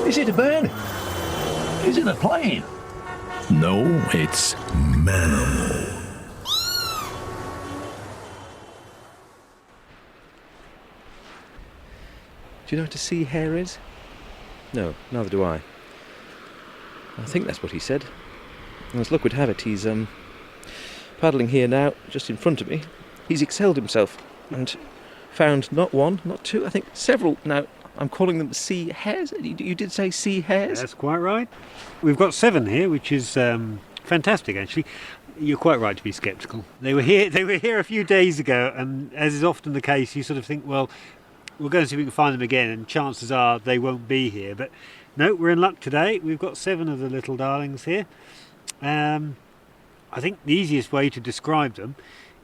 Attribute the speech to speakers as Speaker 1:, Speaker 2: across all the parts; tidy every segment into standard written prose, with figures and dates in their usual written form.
Speaker 1: Is it a bird? Is it a plane?
Speaker 2: No, it's Mannimal.
Speaker 3: Do you know what a seahare is? No, neither do I. I think that's what he said. And as luck would have it, he's paddling here now, just in front of me. He's excelled himself and found not one, not two, I think several. Now, I'm calling them seahares. You did say seahares?
Speaker 4: That's quite right. We've got 7 here, which is fantastic, actually. You're quite right to be sceptical. They were here a few days ago, and as is often the case, you sort of think, well, we'll go and see if we can find them again, and chances are they won't be here. But no, we're in luck today. We've got 7 of the little darlings here. I think the easiest way to describe them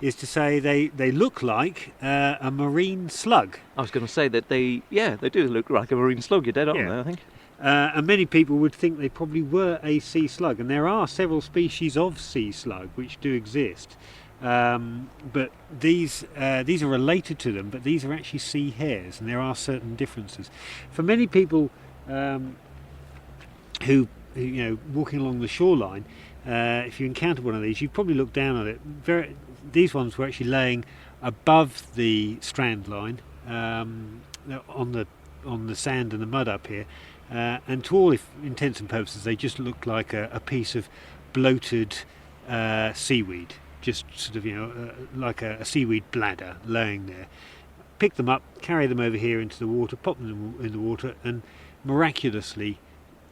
Speaker 4: is to say they look like a marine slug.
Speaker 3: I was going to say that they do look like a marine slug. You're dead on there, I think.
Speaker 4: And many people would think they probably were a sea slug, and there are several species of sea slug which do exist. But these are related to them, but these are actually sea hares, and there are certain differences. For many people who walking along the shoreline, if you encounter one of these, you'd probably look down on it. These ones were actually laying above the strand line on the sand and the mud up here, and to all intents and purposes, they just looked like a piece of bloated seaweed. Just sort of, like a seaweed bladder laying there. Pick them up, carry them over here into the water, pop them in the water, and miraculously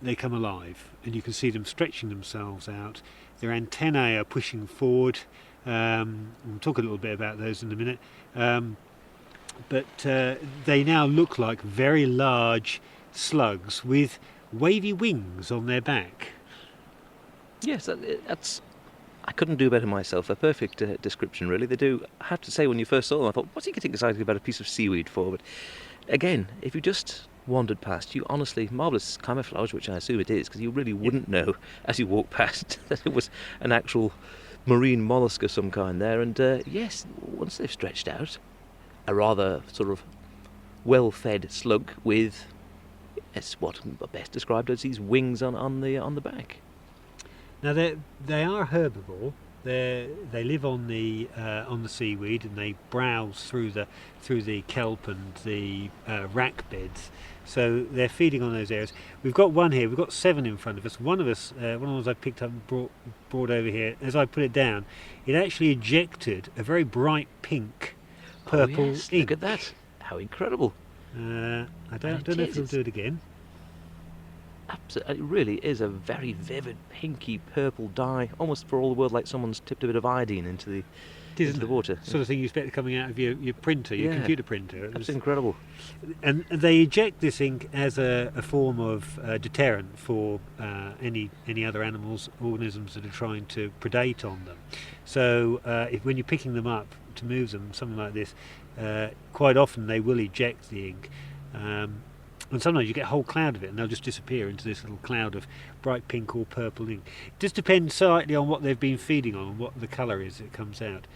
Speaker 4: they come alive. And you can see them stretching themselves out. Their antennae are pushing forward. We'll talk a little bit about those in a minute. But they now look like very large slugs with wavy wings on their back.
Speaker 3: Yes, that's... I couldn't do better myself. A perfect description, really. They do. I have to say, when you first saw them, I thought, what's he getting excited about a piece of seaweed for? But again, if you just wandered past, you honestly, marvellous camouflage, which I assume it is, because you really wouldn't know as you walk past that it was an actual marine mollusk of some kind there. And yes, once they've stretched out, a rather sort of well-fed slug with, yes, what best described as these wings on the back.
Speaker 4: Now they are herbivore. They live on the seaweed, and they browse through the kelp and the rack beds. So they're feeding on those areas. We've got one here. We've got 7 in front of us. One of the ones I picked up and brought over here. As I put it down, it actually ejected a very bright pink, purple ink.
Speaker 3: Look at that! How incredible!
Speaker 4: I don't know if it'll do it again.
Speaker 3: Absolutely, it really is a very vivid pinky purple dye, almost for all the world like someone's tipped a bit of iodine into the water.
Speaker 4: Sort of thing you expect coming out of your printer, your computer printer.
Speaker 3: That's incredible.
Speaker 4: And they eject this ink as a form of deterrent for any other animals, organisms that are trying to predate on them. So when you're picking them up to move them, something like this, quite often they will eject the ink. And sometimes you get a whole cloud of it, and they'll just disappear into this little cloud of bright pink or purple ink. It just depends slightly on what they've been feeding on and what the colour is that comes out.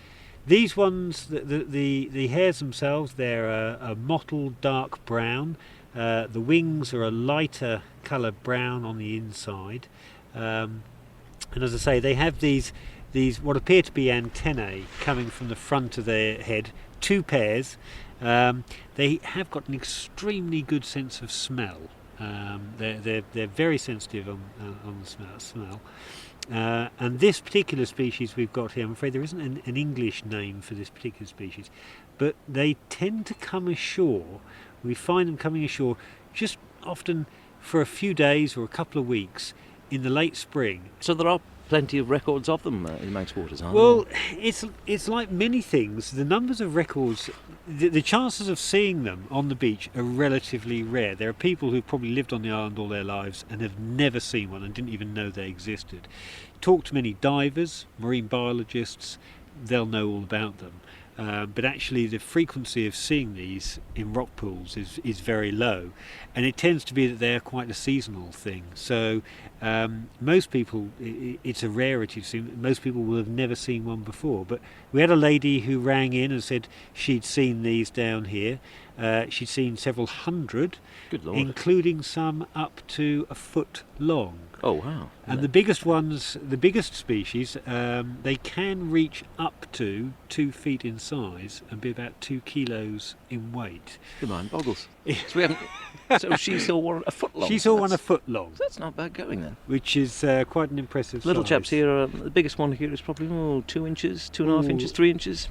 Speaker 4: These ones, the hairs themselves, they're a mottled dark brown. The wings are a lighter colour brown on the inside. And as I say, they have these what appear to be antennae coming from the front of their head, 2 pairs. They have got an extremely good sense of smell. They're very sensitive on the smell. And this particular species we've got here, I'm afraid there isn't an English name for this particular species, but they tend to come ashore. We find them coming ashore just often for a few days or a couple of weeks in the late spring.
Speaker 3: So there are plenty of records of them in Manx waters, aren't
Speaker 4: there? Well, it's like many things. The numbers of records, the chances of seeing them on the beach are relatively rare. There are people who've probably lived on the island all their lives and have never seen one and didn't even know they existed. Talk to many divers, marine biologists, they'll know all about them. But actually the frequency of seeing these in rock pools is very low, and it tends to be that they're quite a seasonal thing. So most people, it's a rarity to see. Most people will have never seen one before, but we had a lady who rang in and said she'd seen these down here. she'd seen several hundred,
Speaker 3: Good Lord.
Speaker 4: including some up to a foot long.
Speaker 3: Oh, wow.
Speaker 4: And the biggest ones, the biggest species, they can reach up to 2 feet in size and be about 2 kilos in weight.
Speaker 3: Your mind boggles. So we haven't. So she saw one a foot long.
Speaker 4: She saw one a foot long,
Speaker 3: So that's not bad going then.
Speaker 4: which is quite an impressive
Speaker 3: Little
Speaker 4: size.
Speaker 3: chaps here. The biggest one here is probably 2 inches, 2.5
Speaker 4: Ooh.
Speaker 3: inches, 3 inches.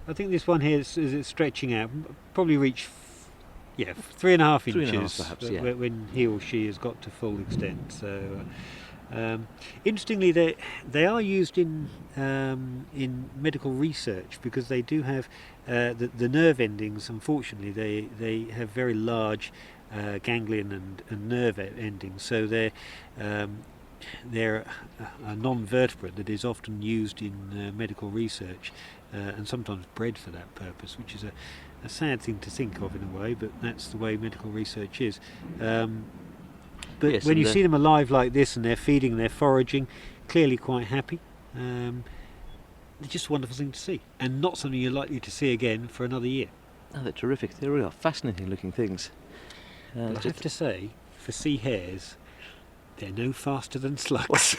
Speaker 4: I think this one here is stretching out, probably reach 3.5
Speaker 3: 3.5
Speaker 4: inches
Speaker 3: perhaps, yeah.
Speaker 4: when he or she has got to full extent. So, interestingly, they are used in medical research because they do have the nerve endings. Unfortunately, they have very large ganglion and nerve endings, so they're a non-vertebrate that is often used in medical research and sometimes bred for that purpose, which is a sad thing to think of in a way, but that's the way medical research is. But
Speaker 3: Yes,
Speaker 4: when
Speaker 3: and
Speaker 4: you see them alive like this and they're feeding, they're foraging, clearly quite happy, it's just a wonderful thing to see, and not something you're likely to see again for another year.
Speaker 3: Oh, they're terrific. They really are fascinating looking things.
Speaker 4: But I have to say, for seahares, they're no faster than slugs.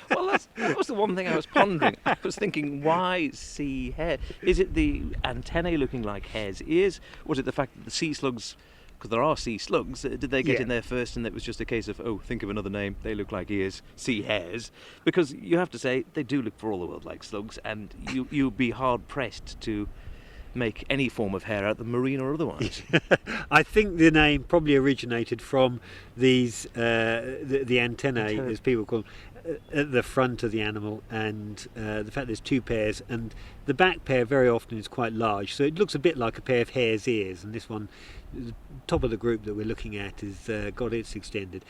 Speaker 3: Well, that was the one thing I was pondering. I was thinking, why sea hare? Is it the antennae looking like hare's ears? Was it the fact that the sea slugs, because there are sea slugs, did they get
Speaker 4: Yeah.
Speaker 3: in there first and it was just a case of, think of another name, they look like ears, sea hares? Because you have to say, they do look for all the world like slugs, and you'd be hard pressed to make any form of hare out of them, marine or otherwise.
Speaker 4: I think the name probably originated from these the antennae,
Speaker 3: Antennae.
Speaker 4: as people call them, at the front of the animal, and the fact there's 2 pairs, and the back pair very often is quite large, so it looks a bit like a pair of hare's ears, and this one, the top of the group that we're looking at, is got its extended.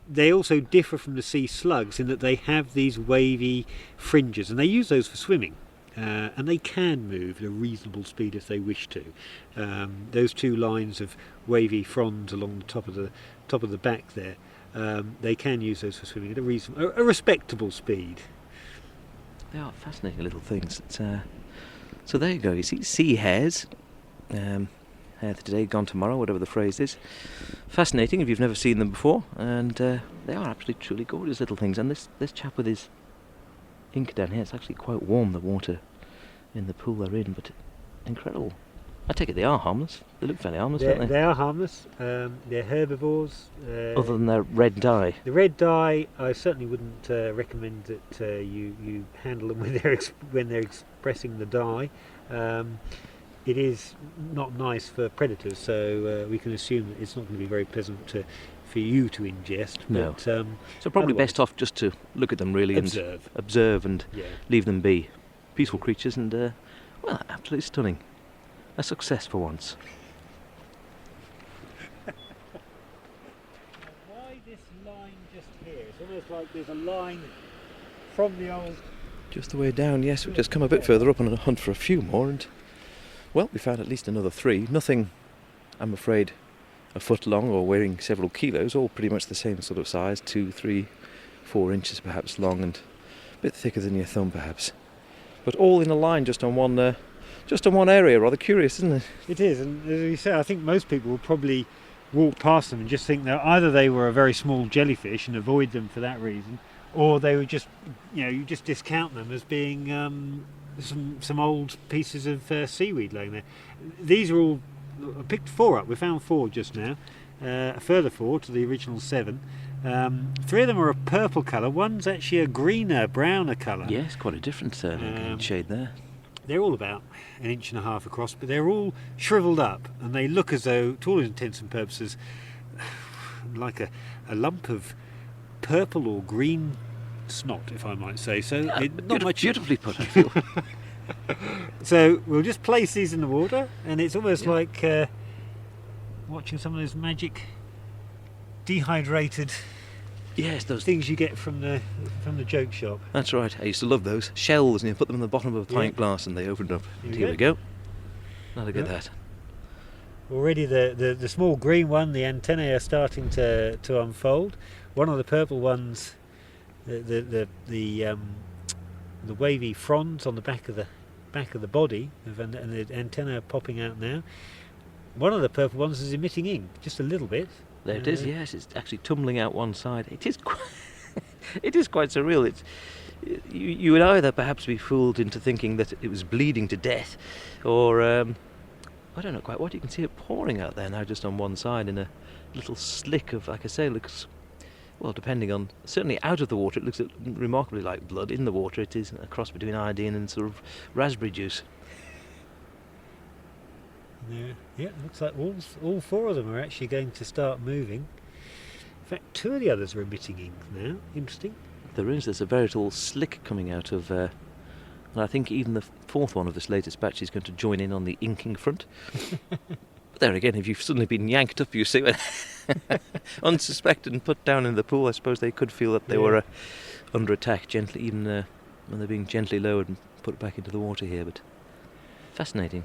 Speaker 4: They also differ from the sea slugs in that they have these wavy fringes, and they use those for swimming. And they can move at a reasonable speed if they wish to. Those 2 lines of wavy fronds along the top of the back there, they can use those for swimming at a respectable speed.
Speaker 3: They are fascinating little things. So there you go. You see, sea hares. Hare today, gone tomorrow, whatever the phrase is. Fascinating if you've never seen them before, and they are absolutely truly gorgeous little things. And this chap with his ink down here, it's actually quite warm, the water in the pool they're in, but incredible. I take it they are harmless. They look fairly harmless, don't they?
Speaker 4: They are harmless. They're herbivores.
Speaker 3: Other than their red dye.
Speaker 4: The red dye, I certainly wouldn't recommend that you handle them when they're expressing the dye. It is not nice for predators, so we can assume that it's not going to be very pleasant for you to ingest.
Speaker 3: No.
Speaker 4: But,
Speaker 3: So probably
Speaker 4: otherwise,
Speaker 3: best off just to look at them really and observe and
Speaker 4: Yeah.
Speaker 3: leave them be. Peaceful creatures and, well, absolutely stunning. A success for once.
Speaker 4: Why this line just here? It's almost like there's a line from the old...
Speaker 3: Just the way down, yes. We've just come a bit further up on a hunt for a few more, and, well, we found at least another 3. Nothing, I'm afraid, a foot long or weighing several kilos, all pretty much the same sort of size, 2, 3, 4 inches perhaps long, and a bit thicker than your thumb perhaps. But all in a line just on one area. Rather curious, isn't it?
Speaker 4: It is, and as you say, I think most people will probably walk past them and just think that either they were a very small jellyfish and avoid them for that reason, or they would just, you just discount them as being some old pieces of seaweed laying there. These are all, I picked 4 up. We found 4 just now, a further 4 to the original 7. 3 of them are a purple colour. One's actually a greener, browner colour.
Speaker 3: Yes, quite a different shade there.
Speaker 4: They're all about 1.5 inches across, but they're all shriveled up, and they look as though, to all intents and purposes, like a lump of purple or green snot, if I might say. So not much.
Speaker 3: Beautifully put, I feel.
Speaker 4: So we'll just place these in the water, and it's almost like watching some of those magic dehydrated
Speaker 3: Yes, those.
Speaker 4: things you get from the joke shop.
Speaker 3: That's right. I used to love those shells, and you put them in the bottom of a pint
Speaker 4: Yeah.
Speaker 3: glass, and they opened up.
Speaker 4: Here
Speaker 3: And
Speaker 4: we
Speaker 3: here we go. Not a good
Speaker 4: Yeah.
Speaker 3: that.
Speaker 4: Already the small green one, the antennae are starting to unfold. One of the purple ones, the wavy fronds on the back of the body, and the antennae are popping out now. one of the purple ones is emitting ink, just a little bit.
Speaker 3: There it is. Yes, it's actually tumbling out one side. It is quite, it is quite surreal. It's you would either perhaps be fooled into thinking that it was bleeding to death, or I don't know quite what. You can see it pouring out there now, just on one side in a little slick of, like I say, looks, well, depending on, certainly out of the water, it looks remarkably like blood. In the water, it is a cross between iodine and sort of raspberry juice.
Speaker 4: Yeah, looks like all four of them are actually going to start moving. In fact, two of the others are emitting ink now. Interesting.
Speaker 3: There's a veritable slick coming out of, and I think even the fourth one of this latest batch is going to join in on the inking front. But there again, if you've suddenly been yanked up, you see, unsuspected and put down in the pool, I suppose they could feel that they were under attack gently, even when they're being gently lowered and put back into the water here. But fascinating.